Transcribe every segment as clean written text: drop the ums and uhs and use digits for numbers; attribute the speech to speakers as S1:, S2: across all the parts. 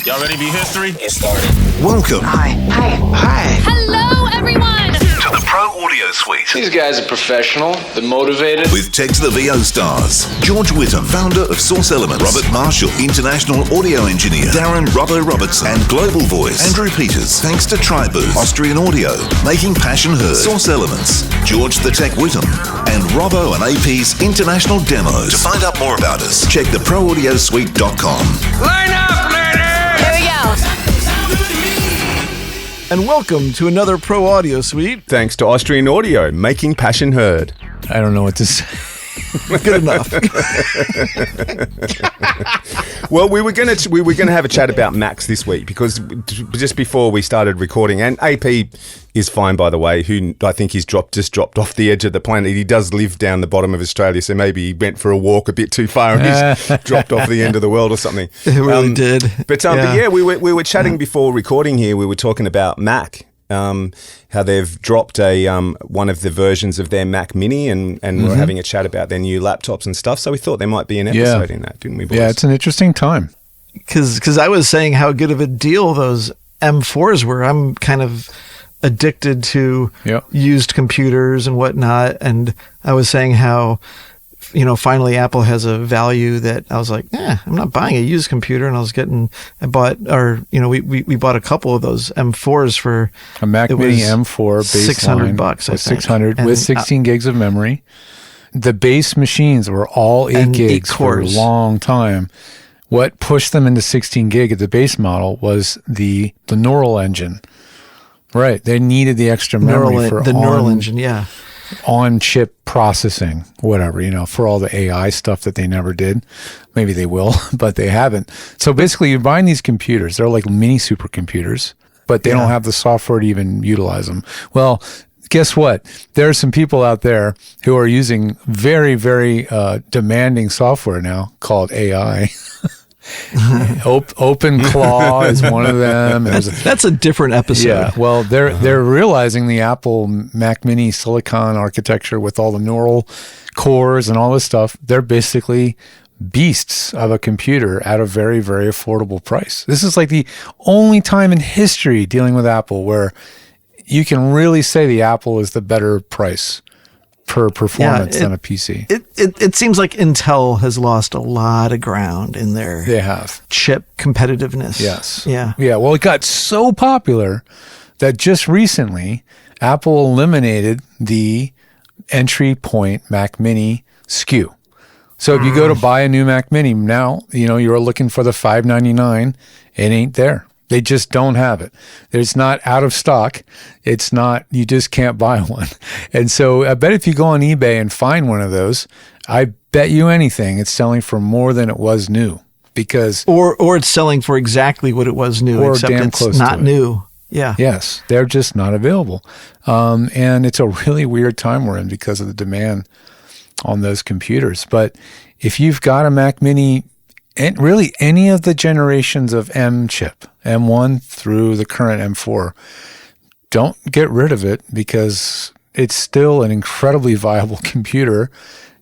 S1: Y'all ready to be history?
S2: Get started.
S3: Welcome.
S4: Hi.
S5: Hello, everyone.
S3: To the Pro Audio Suite.
S2: These guys are professional. They're motivated.
S3: With Tech to the VO stars. George Whittam, founder of Source Elements. Robert Marshall, international audio engineer. Darren Robbo Robertson. And global voice. Andrew Peters. Thanks to Tribooth. Austrian Audio. Making passion heard. Source Elements. George the Tech Whittam. And Robbo and AP's international demos. To find out more about us, check theproaudiosuite.com.
S4: Line up, ladies!
S5: Here we go.
S6: And welcome to another Pro Audio Suite.
S7: Thanks to Austrian Audio, making passion heard.
S8: I don't know what to say.
S6: Good enough.
S7: Well, we were gonna have a chat about Macs this week because just before we started recording, and AP is fine, by the way, who I think he's just dropped off the edge of the planet. He does live down the bottom of Australia, so maybe he went for a walk a bit too far and he's dropped off the end of the world or something.
S6: It really did.
S7: But yeah, we were chatting before recording here. We were talking about Mac. How they've dropped one of the versions of their Mac Mini, and we're having a chat about their new laptops and stuff. So we thought there might be an episode in that, didn't we, boys?
S8: Yeah, it's an interesting time.
S6: Because I was saying how good of a deal those M4s were. I'm kind of addicted to used computers and whatnot, and I was saying how, finally Apple has a value that I was like, I'm not buying a used computer. And we bought a couple of those M4s for
S8: a Mac Mini M4 baseline.
S6: $600, I think.
S8: $600 with 16 gigs of memory. The base machines were all 8 gigs for a long time. What pushed them into 16 gig at the base model was the neural engine. Right. They needed the extra memory for the
S6: neural engine, yeah.
S8: On-chip processing, whatever, for all the AI stuff that they never did. Maybe they will, but they haven't. So basically, you're buying these computers. They're like mini supercomputers, but they don't have the software to even utilize them. Well, guess what? There are some people out there who are using very, very demanding software now called AI. OpenClaw is one of them.
S6: That's a different episode.
S8: Yeah, well, they're realizing the Apple Mac Mini Silicon architecture with all the neural cores and all this stuff. They're basically beasts of a computer at a very, very affordable price. This is like the only time in history dealing with Apple where you can really say the Apple is the better price per performance than a PC.
S6: It seems like Intel has lost a lot of ground in their chip competitiveness.
S8: Yes.
S6: Yeah.
S8: Yeah. Well, it got so popular that just recently Apple eliminated the entry point Mac Mini SKU. So if you go to buy a new Mac Mini now, you're looking for the $599. It ain't there. They just don't have it. It's not out of stock. It's not, you just can't buy one. And so I bet if you go on eBay and find one of those, I bet you anything it's selling for more than it was new because...
S6: Or it's selling for exactly what it was new,
S8: or
S6: except
S8: damn
S6: it's
S8: close
S6: not
S8: to
S6: new. Yeah.
S8: Yes. They're just not available. And it's a really weird time we're in because of the demand on those computers. But if you've got a Mac Mini, and really any of the generations of M chip, M1 through the current M4, don't get rid of it because it's still an incredibly viable computer.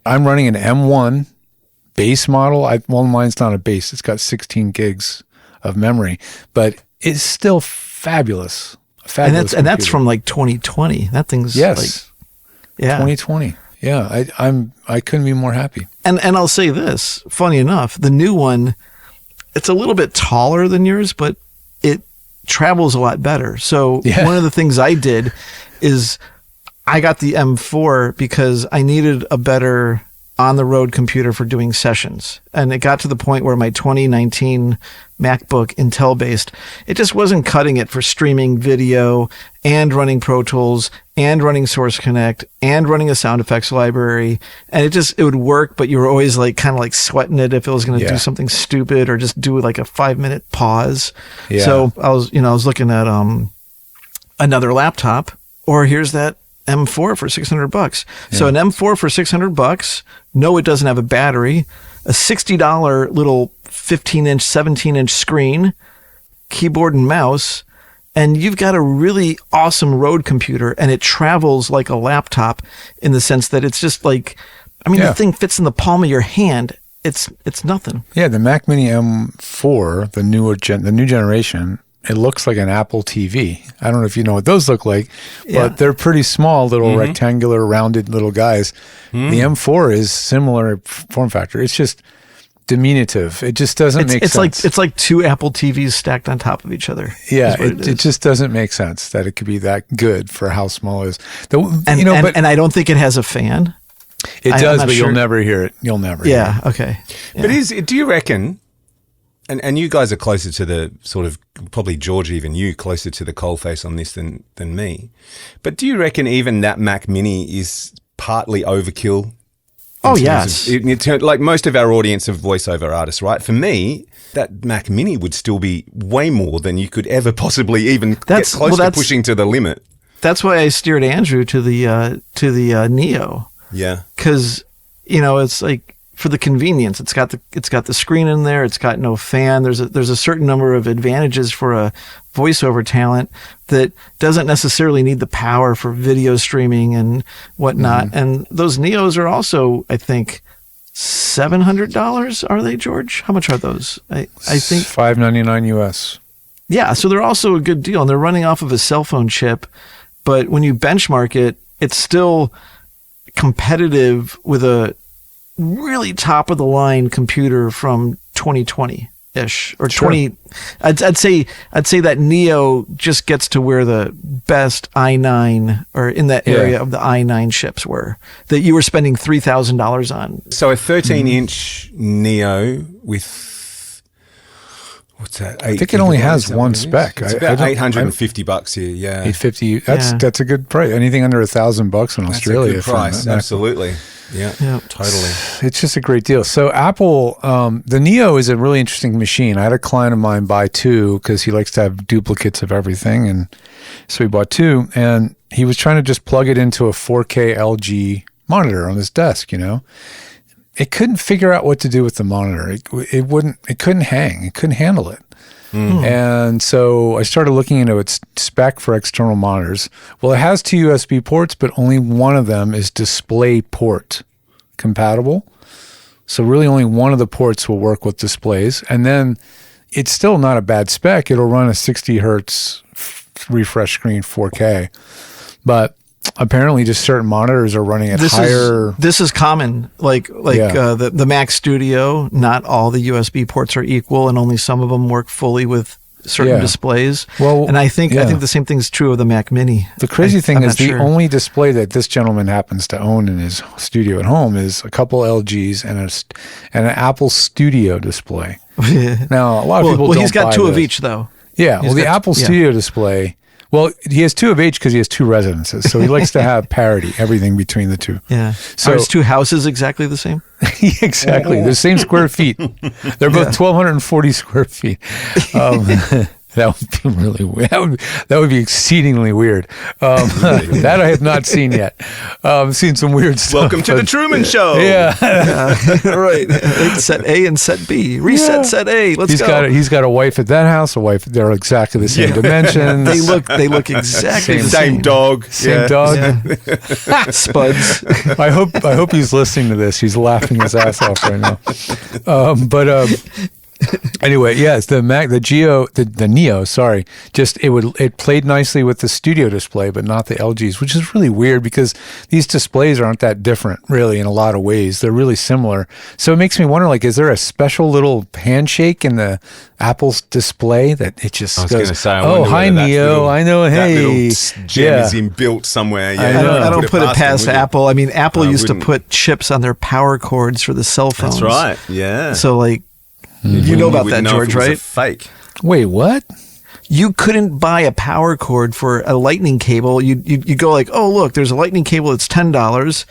S8: I'm running an M1 base model. Mine's not a base. It's got 16 gigs of memory, but it's still fabulous.
S6: And that's from like 2020. That thing's
S8: 2020. Yeah, I couldn't be more happy.
S6: And I'll say this, funny enough, the new one, it's a little bit taller than yours, but it travels a lot better. So one of the things I did is I got the M4 because I needed a better on-the-road computer for doing sessions. And it got to the point where my 2019 MacBook, Intel-based, it just wasn't cutting it for streaming video and running Pro Tools and running Source Connect and running a sound effects library. And it would work, but you were always kind of sweating it if it was going to do something stupid or just do like a 5-minute pause. Yeah. So I was looking at another laptop, or here's that M4 for $600. Yeah. So an M4 for $600. No, it doesn't have a battery. A $60 little 15-inch, 17-inch screen, keyboard and mouse, and you've got a really awesome road computer, and it travels like a laptop in the sense that it's just the thing fits in the palm of your hand. it's nothing.
S8: Yeah, the Mac Mini M4, the new generation, it looks like an Apple TV. I don't know if you know what those look like, but they're pretty small, little rectangular, rounded little guys. The M4 is similar form factor. It's just diminutive. It just doesn't make sense.
S6: It's like two Apple TVs stacked on top of each other.
S8: Yeah, it just doesn't make sense that it could be that good for how small it is.
S6: And I don't think it has a fan.
S8: It does, but you'll never hear it. You'll never hear it.
S6: Okay. Yeah.
S7: But do you reckon, and you guys are closer to the sort of, probably George, even you, closer to the coalface on this than me, but do you reckon even that Mac Mini is partly overkill?
S6: Oh, yes.
S7: Like most of our audience of voiceover artists, right? For me, that Mac Mini would still be way more than you could ever possibly even get close to pushing to the limit.
S6: That's why I steered Andrew to the Neo.
S7: Yeah.
S6: Because, it's like, for the convenience, it's got the screen in there. It's got no fan. There's a certain number of advantages for a voiceover talent that doesn't necessarily need the power for video streaming and whatnot. And those Neos are also, I think, $700. Are they, George? How much are those? I think
S8: $599 US.
S6: Yeah, so they're also a good deal, and they're running off of a cell phone chip. But when you benchmark it, it's still competitive with a really top of the line computer from 2020-ish or 20. I'd say that Neo just gets to where the best i9 or in that area of the i9 chips were that you were spending $3,000 on.
S7: So a 13-inch Neo with what's that?
S8: I think it only has one spec.
S7: It's about $850 here. Yeah,
S8: $850. That's a good price. Anything under $1,000 in Australia.
S7: That's a good price. Absolutely. Yeah, totally.
S8: It's just a great deal. So Apple, the Neo is a really interesting machine. I had a client of mine buy two because he likes to have duplicates of everything, and so he bought two. And he was trying to just plug it into a 4K LG monitor on his desk. It couldn't figure out what to do with the monitor. It couldn't hang. It couldn't handle it. And so I started looking into its spec for external monitors. Well, it has two USB ports, but only one of them is DisplayPort compatible. So really only one of the ports will work with displays. And then it's still not a bad spec. It'll run a 60 hertz refresh screen 4K. But apparently just certain monitors are running at higher.
S6: This is common. The Mac Studio, not all the USB ports are equal, and only some of them work fully with certain displays.
S8: Well,
S6: and I think the same thing is true of the Mac Mini.
S8: The crazy thing is the only display that this gentleman happens to own in his studio at home is a couple LGs and an Apple Studio display. Now, a lot of people don't
S6: he's got
S8: buy
S6: two
S8: this.
S6: of each, though.
S8: Yeah, the Apple Studio display. Well, he has two of each because he has two residences. So he likes to have parity, everything between the two.
S6: Yeah. So are his two houses exactly the same?
S8: Exactly. The same square feet. They're both 1,240 square feet. That would be really weird. That would be exceedingly weird. That I have not seen yet. I've seen some weird stuff.
S7: Welcome to the Truman Show.
S6: Yeah. Right. Set A and set B. Reset set A. Let's go.
S8: He's got a wife at that house, a wife. They're exactly the same dimensions.
S6: They look exactly the same.
S7: Same dog.
S8: Same dog.
S6: Yeah. Spuds.
S8: I hope he's listening to this. He's laughing his ass off right now. Anyway, yes, the Neo, sorry, it played nicely with the Studio display, but not the LGs, which is really weird because these displays aren't that different, really, in a lot of ways. They're really similar. So it makes me wonder, is there a special little handshake in the Apple's display that it just goes, "Oh, hi, Neo, I know, hey."
S7: That little gem is inbuilt somewhere. Yeah,
S6: I don't put it past Apple. I mean, Apple used to put chips on their power cords for the cell phones.
S7: That's right, yeah.
S6: So, you know about that, George, right?
S7: Fake.
S8: Wait, what?
S6: You couldn't buy a power cord for a lightning cable. You go oh, look, there's a lightning cable that's $10,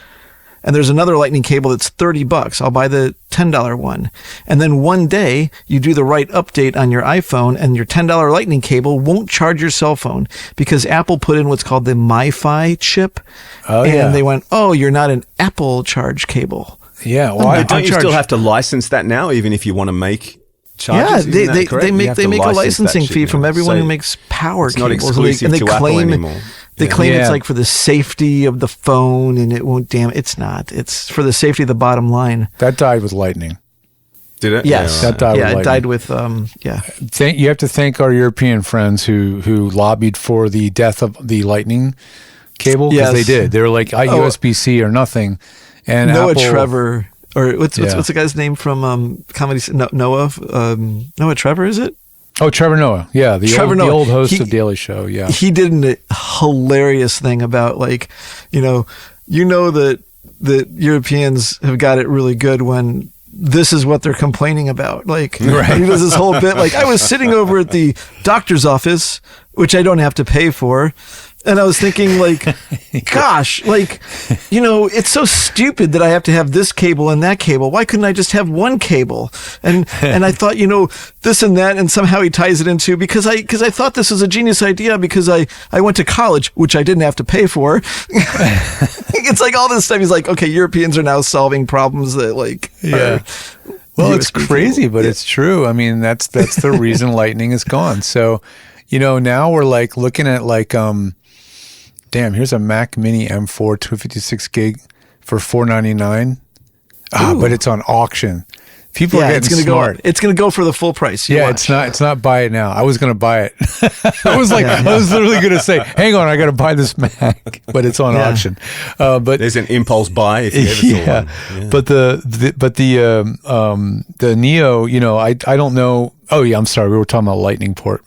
S6: and there's another lightning cable that's $30. I'll buy the $10 one. And then one day you do the right update on your iPhone, and your $10 lightning cable won't charge your cell phone because Apple put in what's called the MiFi chip.
S8: Oh,
S6: and they went, "Oh, you're not an Apple charge cable."
S8: Yeah, well,
S7: don't you still have to license that now, even if you want to make charges?
S6: Yeah, they make a licensing fee from everyone who makes power cables.
S7: It's not exclusive to Apple anymore.
S6: They claim it's for the safety of the phone and it won't damage. It's not. It's for the safety of the bottom line.
S8: That died with Lightning.
S7: Did it?
S6: Yes.
S8: That died with
S6: yeah, it
S8: lightning.
S6: died with, yeah.
S8: You have to thank our European friends who lobbied for the death of the lightning cable, because
S6: Yes.
S8: they did. They were like, USB-C or nothing. And
S6: Noah
S8: Apple,
S6: Trevor, or what's
S8: Yeah.
S6: the guy's name from comedy? Noah, Noah Trevor, is it?
S8: Oh, Trevor Noah. Yeah, the
S6: Trevor Noah.
S8: old host
S6: He-
S8: of Daily Show. Yeah.
S6: He did a hilarious thing about that Europeans have got it really good when this is what they're complaining about. Like, he does this whole bit, like, I was sitting over at the doctor's office, which I don't have to pay for. And I was thinking, like, gosh, like, it's so stupid that I have to have this cable and that cable. Why couldn't I just have one cable? And I thought, this and that, and somehow he ties it into, because I thought this was a genius idea, because I went to college, which I didn't have to pay for. It's like all this stuff. He's like, okay, Europeans are now solving problems that, like,
S8: Yeah. Well, it's
S6: USB
S8: crazy,
S6: cable.
S8: but it's true. I mean, that's the reason lightning is gone. So, now we're like looking at like, damn, here's a Mac Mini M4 256 gig for $499. But it's on auction. People are getting
S6: it's gonna
S8: smart.
S6: go. It's gonna go for the full price. You
S8: Yeah,
S6: watch.
S8: it's not buy it now. I was going to buy it. I was literally going to say, hang on, I got to buy this Mac, but it's on auction. But
S7: There's an impulse buy if you ever saw one. Yeah.
S8: But the Neo, I don't know. Oh yeah, I'm sorry. We were talking about Lightning port.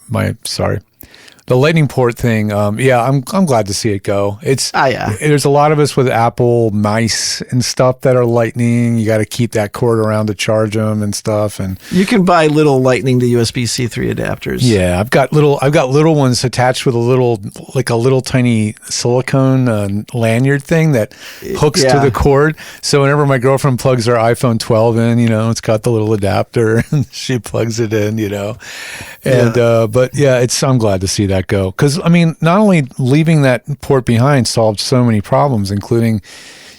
S8: The Lightning port thing. I'm glad to see it go. There's a lot of us with Apple mice and stuff that are Lightning. You got to keep that cord around to charge them and stuff. And
S6: You can buy little Lightning to USB-C 3 adapters.
S8: yeah, I've got little ones attached with a little tiny silicone lanyard thing that hooks to the cord. So whenever my girlfriend plugs her iPhone 12 in, it's got the little adapter and she plugs it in, And but yeah, I'm glad to see that go, because I mean, not only leaving that port behind solved so many problems, including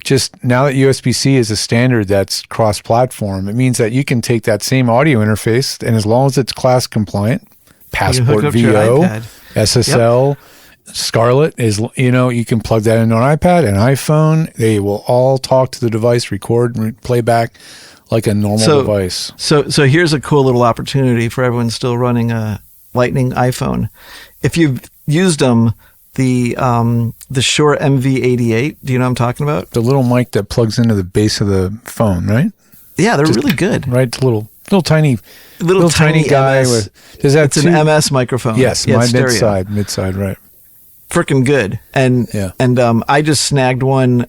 S8: just now that USB-C is a standard that's cross-platform, it means that you can take that same audio interface, and as long as it's class compliant, Passport
S6: up to your
S8: VO,
S6: iPad.
S8: SSL, Scarlett is, you can plug that into an iPad, an iPhone. They will all talk to the device, record, and play back like a normal device.
S6: So here's a cool little opportunity for everyone still running a Lightning iPhone. If you've used them, the Shure MV88, do you know what I'm talking about?
S8: The little mic that plugs into the base of the phone, right?
S6: Yeah, they're really good.
S8: Right, little tiny guy
S6: MS.
S8: with. Does that
S6: It's an MS microphone.
S8: Yes,
S6: yeah,
S8: my
S6: it's stereo.
S8: mid-side, right?
S6: Freaking good. And I just snagged one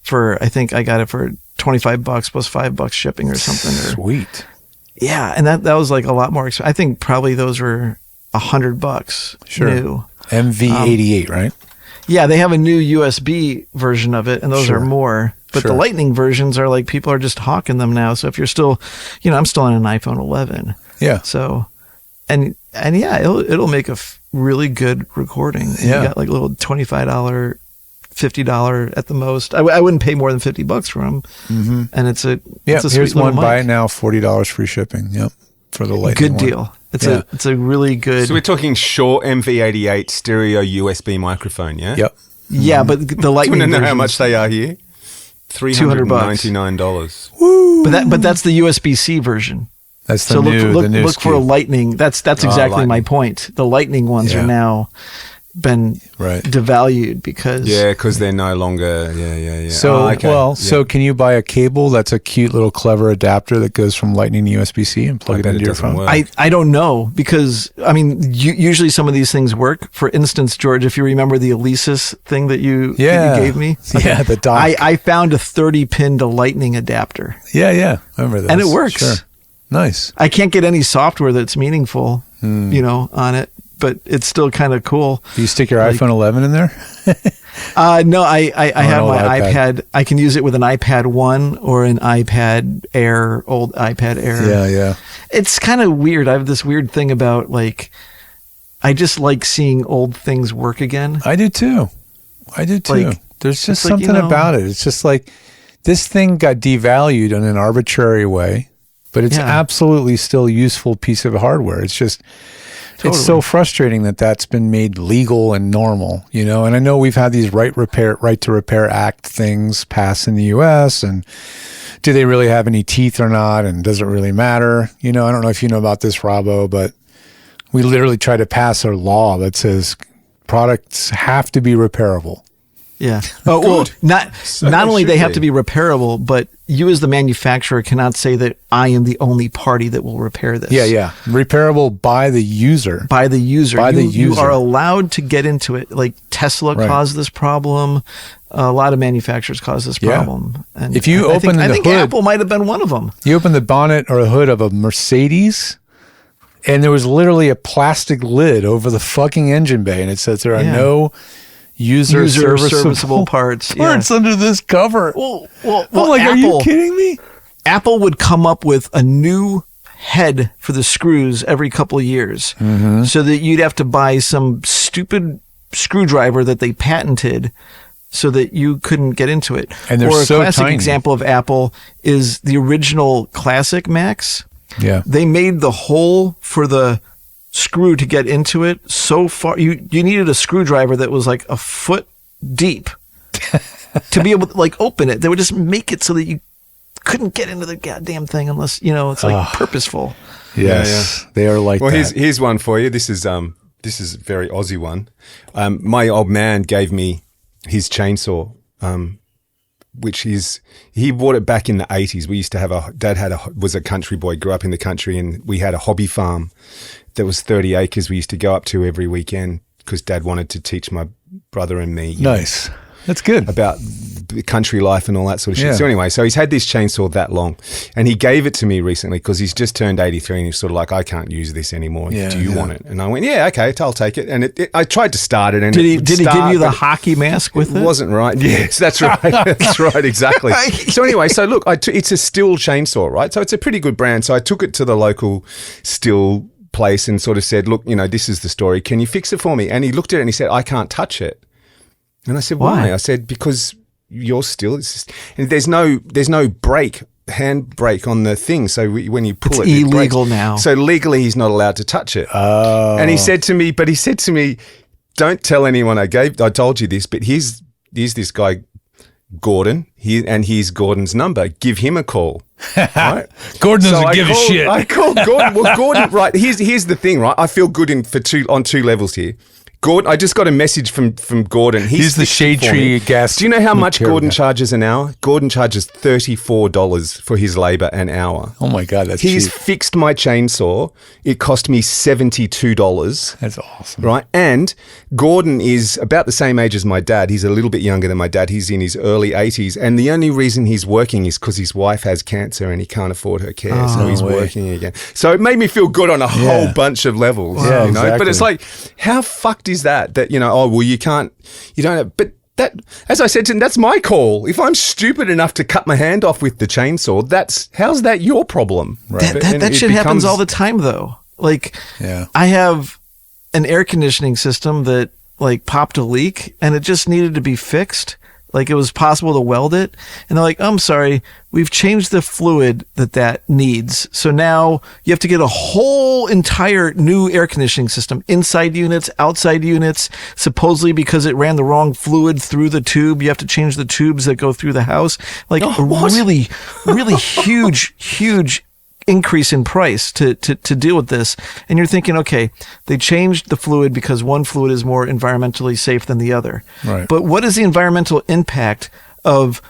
S6: for, I think I got it for $25 plus $5 shipping or something.
S8: Sweet.
S6: Yeah, and that was like a lot more expensive. I think probably those were $100 new.
S8: MV88, right?
S6: Yeah, they have a new USB version of it, and those are more. But the Lightning versions are like, people are just hawking them now. So if you're still, I'm still on an iPhone 11.
S8: Yeah.
S6: So, and yeah, it'll make a really good recording.
S8: Yeah.
S6: You got like a little $25, $50 at the most. I wouldn't pay more than $50 for them. Mm-hmm. And it's a
S8: here's
S6: sweet
S8: one.
S6: little
S8: Buy
S6: mic.
S8: it now, $40 free shipping. Yep, for the Lightning.
S6: Good
S8: one.
S6: deal. It's a really good.
S7: So we're talking Shure MV88 stereo USB microphone, yeah?
S8: Yep.
S6: Yeah, but the
S7: Do you
S6: Lightning
S7: want to know how
S6: versions-
S7: much they are here? $399.
S6: But that's the USB-C version.
S8: That's the
S6: So
S8: new.
S6: look for a Lightning. That's exactly
S7: Lightning.
S6: my point. The Lightning ones are now been devalued because
S7: because they're no longer
S8: So so can you buy a cable that's a cute little clever adapter that goes from Lightning to USB-C and plug it into your phone?
S6: I don't know, because I mean usually some of these things work. For instance, George, if you remember the Alesis thing that you gave me,
S8: the dock.
S6: I found a 30-pin to Lightning adapter.
S8: Yeah, I remember that.
S6: And it works.
S8: Sure. Nice.
S6: I can't get any software that's meaningful, on it, but it's still kind of cool.
S8: Do you stick your iPhone 11 in there?
S6: No, I have
S8: old
S6: my
S8: iPad.
S6: iPad. I can use it with an iPad 1 or an iPad Air, old iPad Air.
S8: Yeah.
S6: It's kind of weird. I have this weird thing about, like, I just like seeing old things work again.
S8: I do too.
S6: Like,
S8: There's just
S6: it's like,
S8: something about it. It's just like this thing got devalued in an arbitrary way, but it's absolutely still a useful piece of hardware. It's just, it's so frustrating that that's been made legal and normal, And I know we've had these Right to Repair Act things pass in the U.S. and do they really have any teeth or not? And does it really matter? I don't know if you know about this, Robbo, but we literally try to pass a law that says products have to be repairable.
S6: Yeah. Oh, well, not only they have to be repairable, but you as the manufacturer cannot say that I am the only party that will repair this.
S8: Yeah. Repairable by the user.
S6: By the user. You are allowed to get into it. Like Tesla caused this problem. A lot of manufacturers cause this problem. And
S8: if you
S6: I think
S8: hood,
S6: Apple might have been one of them.
S8: You open the bonnet or hood of a Mercedes, and there was literally a plastic lid over the fucking engine bay, and it says there are no user serviceable parts under this cover. Well, like, are you kidding me?
S6: Apple would come up with a new head for the screws every couple of years, so that you'd have to buy some stupid screwdriver that they patented so that you couldn't get into it.
S8: And they're
S6: or a
S8: so
S6: classic
S8: tiny.
S6: example of Apple is the original classic Macs.
S8: Yeah.
S6: They made the hole for the screw to get into it so far. You needed a screwdriver that was like a foot deep to be able to like open it. They would just make it so that you couldn't get into the goddamn thing unless, it's like purposeful.
S8: Yes. They are like
S7: well,
S8: that.
S7: here's one for you. This is a very Aussie one. My old man gave me his chainsaw, which he bought it back in the 80s. We used to have Dad was a country boy, grew up in the country, and we had a hobby farm that was 30 acres we used to go up to every weekend because Dad wanted to teach my brother and me.
S8: Nice. That's good.
S7: About country life and all that sort of shit.
S8: Yeah.
S7: So anyway, he's had this chainsaw that long, and he gave it to me recently because he's just turned 83 and he's sort of like, I can't use this anymore. Do you want it? And I went, yeah, okay, I'll take it. And I tried to start it. And
S6: did he give you the hockey mask with it?
S7: It wasn't right. Yes, that's right. That's right, exactly. So anyway, look, it's a Stihl chainsaw, right? So it's a pretty good brand. So I took it to the local Stihl place and sort of said, look, this is the story. Can you fix it for me? And he looked at it and he said, I can't touch it. And I said, why? I said, because you're still, and there's no brake, hand brake on the thing. So when you pull
S6: it's illegal now.
S7: So legally he's not allowed to touch it.
S8: Oh.
S7: And he said to me, don't tell anyone I told you this, but here's this guy, Gordon, here's Gordon's number. Give him a call. Right?
S8: Gordon doesn't give a shit.
S7: I called Gordon. Well, Gordon, right, here's the thing, right? I feel good on two levels here. Gordon, I just got a message from Gordon.
S8: He's the Shade Tree gas.
S7: Do you know how much Gordon charges an hour? Gordon charges $34 for his labor an hour.
S8: Oh my God, that's
S7: He's
S8: cheap.
S7: fixed my chainsaw. It cost me $72.
S8: That's awesome.
S7: Right? And Gordon is about the same age as my dad. He's a little bit younger than my dad. He's in his early 80s. And the only reason he's working is because his wife has cancer and he can't afford her care. So he's working again. So it made me feel good on a whole bunch of levels.
S8: Yeah,
S7: But
S8: exactly.
S7: it's like, how fucked is that you don't have, but that, as I said to him, that's my call. If I'm stupid enough to cut my hand off with the chainsaw, how's that your problem?
S6: Right. That shit happens all the time though. Like, I have an air conditioning system that like popped a leak and it just needed to be fixed. Like it was possible to weld it. And they're like, I'm sorry, we've changed the fluid that needs. So now you have to get a whole entire new air conditioning system, inside units, outside units, supposedly because it ran the wrong fluid through the tube. You have to change the tubes that go through the house. Like really, really huge increase in price to deal with this. And you're thinking, okay, they changed the fluid because one fluid is more environmentally safe than the other.
S8: Right.
S6: But what is the environmental impact of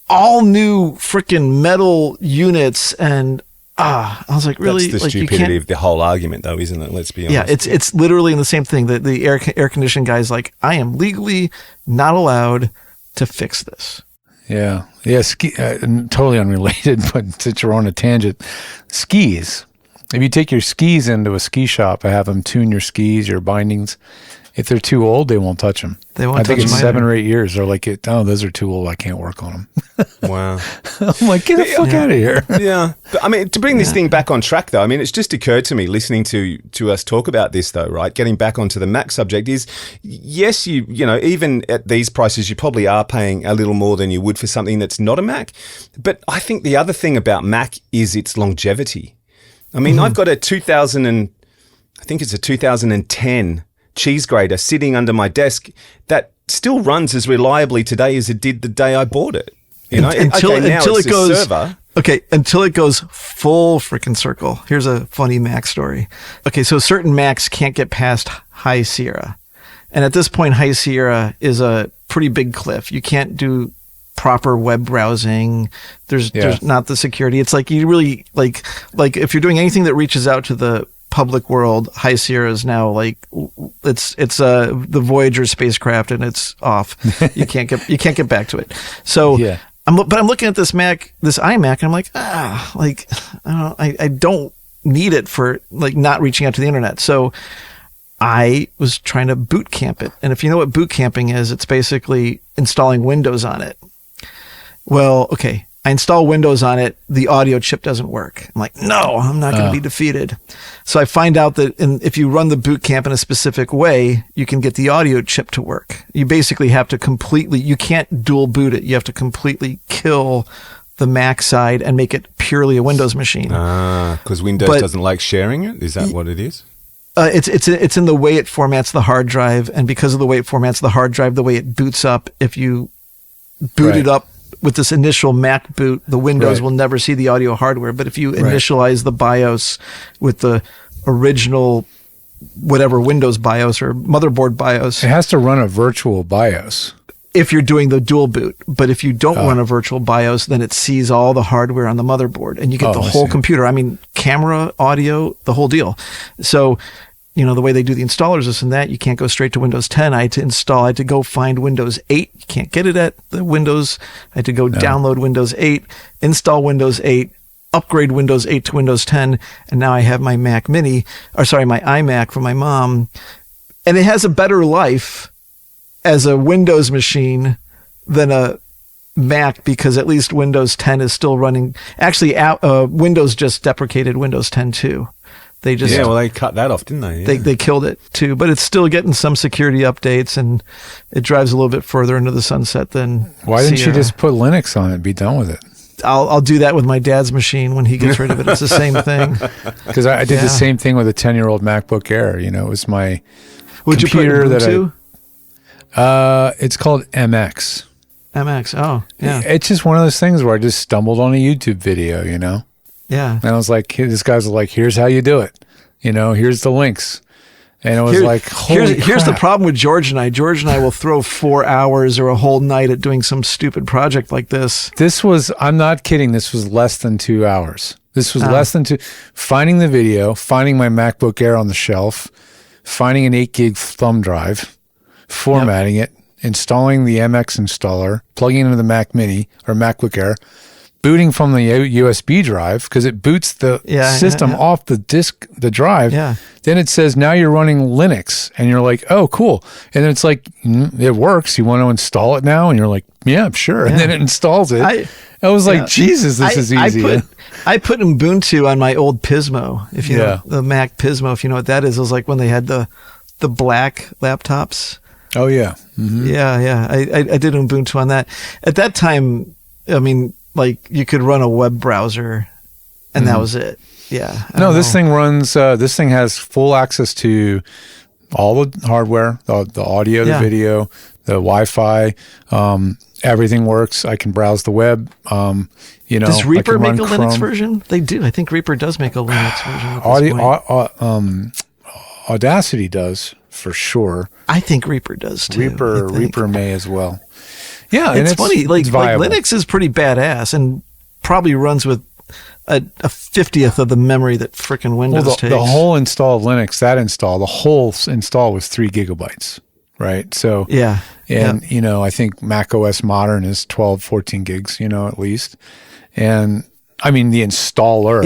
S6: all new freaking metal units? And I was like, really?
S7: That's the
S6: like,
S7: stupidity of the whole argument though, isn't it? Let's be honest.
S6: Yeah, it's literally in the same thing that the air conditioning guy's like, I am legally not allowed to fix this.
S8: Yeah. Totally unrelated, but since you're on a tangent, skis. If you take your skis into a ski shop and have them tune your skis, your bindings, if they're too old, they won't touch them.
S6: They won't
S8: I think
S6: touch
S8: it's
S6: them
S8: 7
S6: either.
S8: or 8 years. They're like, those are too old. I can't work on them.
S7: Wow.
S8: I'm like, get the fuck out of here.
S7: Yeah. But, I mean, to bring this thing back on track, though, I mean, it's just occurred to me listening to us talk about this, though, right? Getting back onto the Mac subject is, yes, you know, even at these prices, you probably are paying a little more than you would for something that's not a Mac. But I think the other thing about Mac is its longevity. I mean, I've got a 2010 cheese grater sitting under my desk that still runs as reliably today as it did the day I bought it. You know,
S6: Until
S7: now
S6: it
S7: it's a
S6: goes
S7: server.
S6: Okay, until it goes full freaking circle. Here's a funny Mac story. Okay, so certain Macs can't get past High Sierra. And at this point, High Sierra is a pretty big cliff. You can't do proper web browsing. There's not the security. It's like you really like if you're doing anything that reaches out to the public world, High Sierra is now like it's the Voyager spacecraft and it's off. You can't get back to it. So I'm looking at this iMac, and I'm like, I don't need it for like not reaching out to the internet. So I was trying to boot camp it. And if you know what boot camping is, it's basically installing Windows on it. Well, okay, I install Windows on it. The audio chip doesn't work. I'm like, no, I'm not going to be defeated. So I find out that if you run the boot camp in a specific way, you can get the audio chip to work. You basically have to you can't dual boot it. You have to completely kill the Mac side and make it purely a Windows machine.
S7: Because Windows doesn't like sharing it? Is that what it is?
S6: It's in the way it formats the hard drive, and because of the way it formats the hard drive, the way it boots up, if you boot it up with this initial Mac boot, the Windows will never see the audio hardware. But if you initialize the BIOS with the original whatever Windows BIOS or motherboard BIOS,
S8: it has to run a virtual BIOS.
S6: If you're doing the dual boot. But if you don't run a virtual BIOS, then it sees all the hardware on the motherboard and you get the whole computer. I mean, camera, audio, the whole deal. So, the way they do the installers, this and that, you can't go straight to Windows 10. I had to go find Windows 8. You can't get it at the Windows. I had to go download Windows 8, install Windows 8, upgrade Windows 8 to Windows 10. And now I have my my iMac from my mom. And it has a better life as a Windows machine than a Mac, because at least Windows 10 is still running. Actually, Windows just deprecated Windows 10 too. They just
S7: they cut that off, didn't they? Yeah.
S6: They killed it too, but it's still getting some security updates, and it drives a little bit further into the sunset than.
S8: Why didn't you just put Linux on it and be done with it?
S6: I'll do that with my dad's machine when he gets rid of it. It's the same thing.
S8: Because I did the same thing with a 10-year-old MacBook Air. It was my
S6: Would
S8: computer
S6: you put it into?
S8: It's called MX.
S6: MX. Oh, yeah.
S8: It's just one of those things where I just stumbled on a YouTube video,
S6: Yeah.
S8: And I was like, this guy's like, here's how you do it. Here's the links. And it was
S6: here's the problem with George and I. George and I will throw 4 hours or a whole night at doing some stupid project like this.
S8: I'm not kidding. This was less than 2 hours. This was less than finding the video, finding my MacBook Air on the shelf, finding an 8 gig thumb drive, formatting it, installing the MX installer, plugging it into the Mac Mini or MacBook Air, booting from the USB drive, because it boots the system off the disk, the drive.
S6: Yeah.
S8: Then it says, now you're running Linux. And you're like, oh, cool. And then it's like, it works. You want to install it now? And you're like, yeah, sure. And then it installs it. I was like, Jesus, this is easy.
S6: I put Ubuntu on my old Pismo, if you know the Mac Pismo, if you know what that is. It was like when they had the black laptops.
S8: Oh, yeah. Mm-hmm.
S6: Yeah. I did Ubuntu on that. At that time, I mean, like you could run a web browser and that was it. Yeah.
S8: This thing runs, this thing has full access to all the hardware, the audio, the video, the Wi-Fi, everything works. I can browse the web.
S6: Does Reaper make a Linux version? They do. I think Reaper does make a Linux version.
S8: Audacity does for sure.
S6: I think Reaper does too.
S8: Reaper may as well. Yeah,
S6: it's funny. Like Linux is pretty badass and probably runs with a 50th of the memory that frickin' Windows takes.
S8: The whole install of Linux, the whole install was 3 gigabytes, right? So I think Mac OS Modern is 12, 14 gigs, at least. And I mean, the installer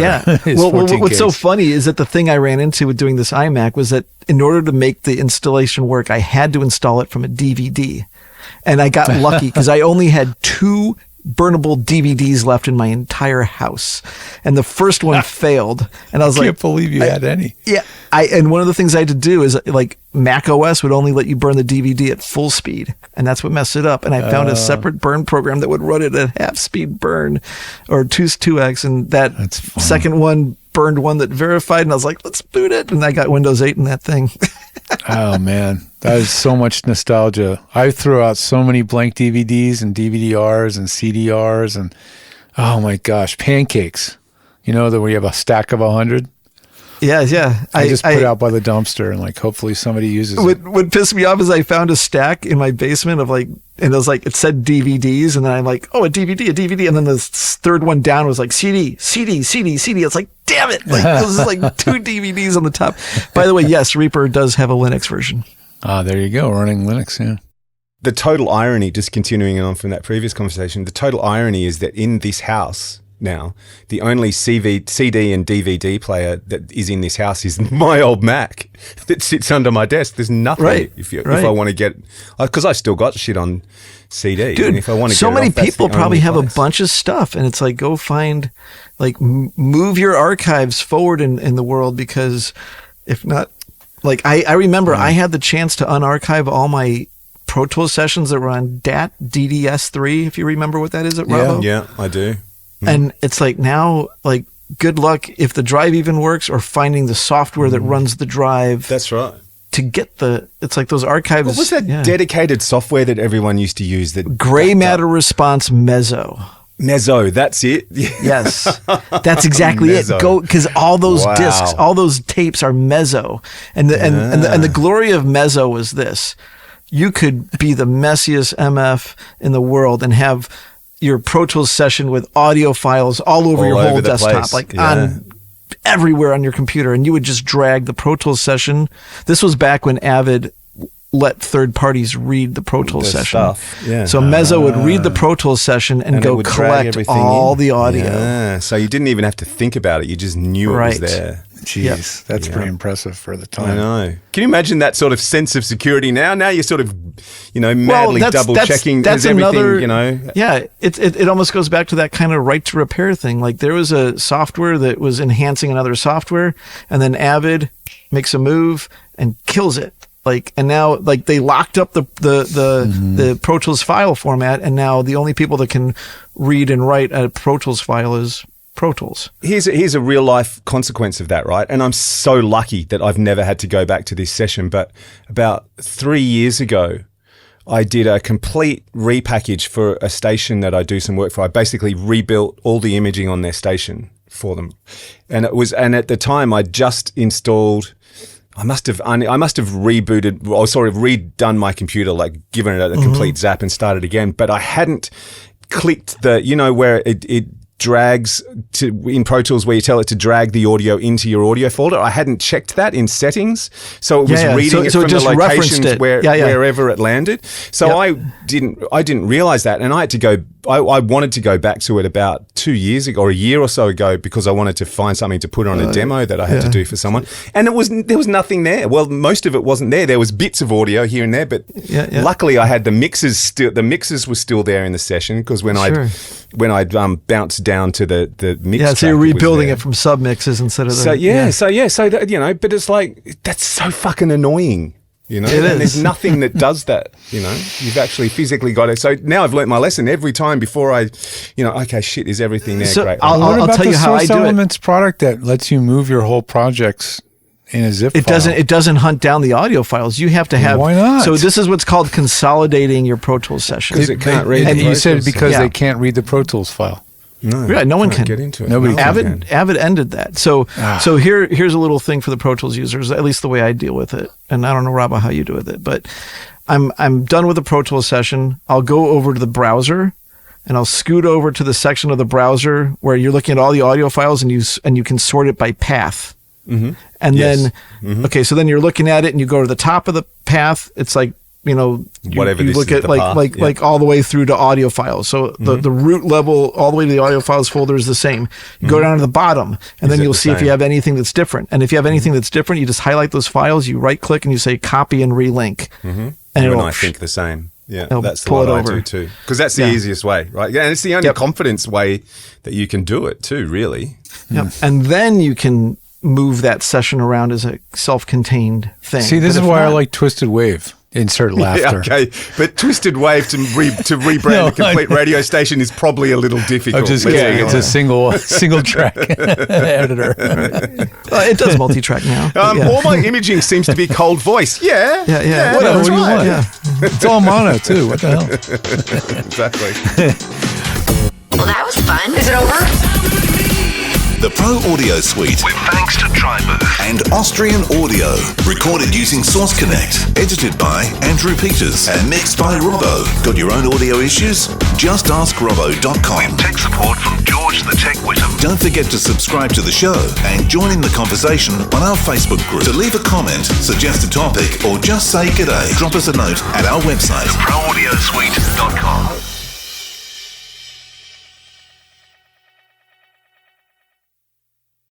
S8: is 14 gigs.
S6: What's so funny is that the thing I ran into with doing this iMac was that in order to make the installation work, I had to install it from a DVD. And I got lucky because I only had 2 burnable DVDs left in my entire house. And the first one failed. And I was
S8: I can't believe you had any.
S6: Yeah. And one of the things I had to do is like Mac OS would only let you burn the DVD at full speed. And that's what messed it up. And I found a separate burn program that would run it at half speed burn or 2x. And that second one burned one that verified. And I was like, let's boot it. And I got Windows 8 in that thing.
S8: Oh, man. That is so much nostalgia. I threw out so many blank DVDs and DVD-Rs and CDRs, and Oh my gosh, pancakes. You know that we have a stack of 100.
S6: Yeah.
S8: I just put it out by the dumpster and like hopefully somebody uses it.
S6: What pissed me off is I found a stack in my basement of like, and it was like, it said DVDs, and then I'm like, oh, a DVD, and then the third one down was like CD. It's like, damn it! Like this is like 2 DVDs on the top. By the way, yes, Reaper does have a Linux version.
S8: There you go, running Linux. Yeah.
S7: The total irony, just continuing on from that previous conversation, the total irony is that in this house now, the only CD and DVD player that is in this house is my old Mac that sits under my desk. There's nothing if I want to get, because I still got shit on CD.
S6: Dude,
S7: and if I want to
S6: so
S7: get
S6: many
S7: it off, that's
S6: people
S7: the
S6: probably
S7: only
S6: have
S7: place.
S6: a bunch of stuff, and it's like, go find, like, move your archives forward in the world, because if not, like, I remember I had the chance to unarchive all my Pro Tools sessions that were on DDS3, if you remember what that is at Robbo.
S7: Yeah, I do.
S6: And it's like, now, like, good luck if the drive even works, or finding the software that runs the drive.
S7: That's right.
S6: To get it's like those archives.
S7: What was that dedicated software that everyone used to use? That
S6: Gray matter response Mezzo.
S7: Mezzo, that's it.
S6: Yes, that's exactly it. Go, because all those discs, all those tapes are Mezzo, and the glory of Mezzo was this: you could be the messiest MF in the world and have your Pro Tools session with audio files all over your whole desktop, like on everywhere on your computer, and you would just drag the Pro Tools session. This was back when Avid let third parties read the Pro Tools session. So Mezzo would read the Pro Tools session and go collect all the audio.
S7: Yeah. So you didn't even have to think about it. You just knew it was there.
S8: Jeez, that's pretty impressive for the time.
S7: I know. Can you imagine that sort of sense of security now? Now you're sort of, madly double checking.
S6: That's
S7: everything,
S6: another, Yeah, it almost goes back to that kind of right to repair thing. Like, there was a software that was enhancing another software, and then Avid makes a move and kills it. Like, and now, like, they locked up the Pro Tools file format, and now the only people that can read and write a Pro Tools file is Pro Tools.
S7: Here's a real life consequence of that, right? And I'm so lucky that I've never had to go back to this session. But about 3 years ago, I did a complete repackage for a station that I do some work for. I basically rebuilt all the imaging on their station for them, and at the time I just installed. I must have rebooted, or sort of redone my computer, like given it a complete zap and started again. But I hadn't clicked where it drags in Pro Tools, where you tell it to drag the audio into your audio folder. I hadn't checked that in settings, so it was reading it from the locations wherever it landed. So I didn't realize that, and I had to go. I wanted to go back to it about 2 years ago, or a year or so ago, because I wanted to find something to put on a demo that I had to do for someone, and there was nothing there. Well, most of it wasn't there. There was bits of audio here and there, but luckily I had the mixers still. The mixers were still there in the session, because when I'd bounced down to the mix.
S6: So you're rebuilding it from sub mixes instead of
S7: but it's like, that's so fucking annoying. It is. And there's nothing that does that. You've actually physically got it. So now I've learnt my lesson every time before I, okay, shit, is everything there?
S6: So
S7: great.
S6: I'll tell you how I do it.
S8: Source Elements product that lets you move your whole projects in a zip file.
S6: It doesn't hunt down the audio files. You have to have.
S8: Why not?
S6: So this is what's called consolidating your Pro Tools session.
S7: Because it can't read.
S8: And you said because they can't read the Pro Tools file.
S6: No one can
S7: get into it.
S8: Nobody
S7: can.
S6: Avid ended that. So here's a little thing for the Pro Tools users, at least the way I deal with it. And I don't know, Robbo, how you do with it, but I'm done with the Pro Tools session. I'll go over to the browser, and I'll scoot over to the section of the browser where you're looking at all the audio files, and you can sort it by path. Mm-hmm. And then so then you're looking at it, and you go to the top of the path. It's like,
S7: whatever
S6: you look at like all the way through to audio files. So the root level all the way to the audio files folder is the same. You go down to the bottom, and then you'll see if you have anything that's different. And if you have anything that's different, you just highlight those files, you right click, and you say copy and relink. And
S7: I think the same. Yeah, that's the one I do too. Because that's the easiest way, right? Yeah, and it's the only confidence way that you can do it too, really.
S6: Yep. And then you can move that session around as a self-contained thing.
S8: See, this is why I like Twisted Wave. Insert laughter.
S7: Okay, but Twisted Wave to rebrand a complete radio station is probably a little difficult.
S8: I'm just kidding. It's a single track editor.
S6: It does multi-track now.
S7: All my imaging seems to be cold voice. Yeah.
S8: What do you want? Yeah. It's all mono too. What the hell?
S7: Exactly.
S1: Well, that was fun. Is it over?
S3: The Pro Audio Suite, with thanks to Tribooth and Austrian Audio, recorded using Source Connect, edited by Andrew Peters and mixed by Robbo. Got your own audio issues? Just ask Robbo.com. With tech support from George the Tech Whittam. Don't forget to subscribe to the show and join in the conversation on our Facebook group. To leave a comment, suggest a topic, or just say g'day, drop us a note at our website, theproaudiosuite.com.